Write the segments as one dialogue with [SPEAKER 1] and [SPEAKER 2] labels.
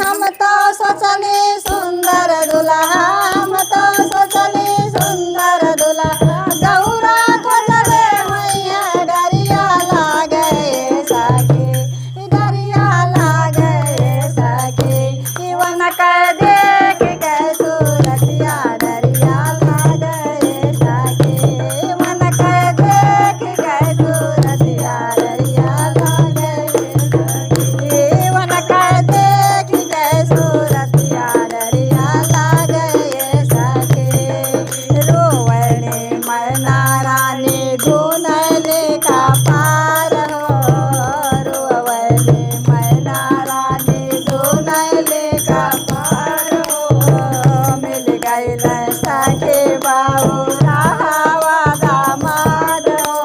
[SPEAKER 1] हम तो सोचली सुंदर दुल्हा हम तो सोचली सुंदर दुल्हा गौरा खोजले मैया डरिया लागे सखी डरिया लागे सखी इवन कर देख के सूरतिया डरिया लागे सखी इवन कर देख के सूरतिया डरिया लागे सखी इवन कर देख के सूरतिया डरिया लागे सखी रोवणे मैना रानी धुनले का पार हो रोवणे मैना रानी धुनले का पार हो मिल गइल सखी बाबू राहवा दामाद हो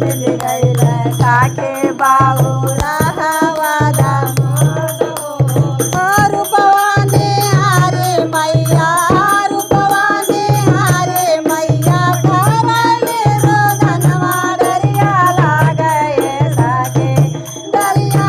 [SPEAKER 1] मिल गइल सखी बाबू राहवा दामाद हो रूपवानी हारे मैया रूपवानी हारे मैया भरले रोदनवा डरिया लागे सखी डरिया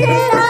[SPEAKER 1] गिरा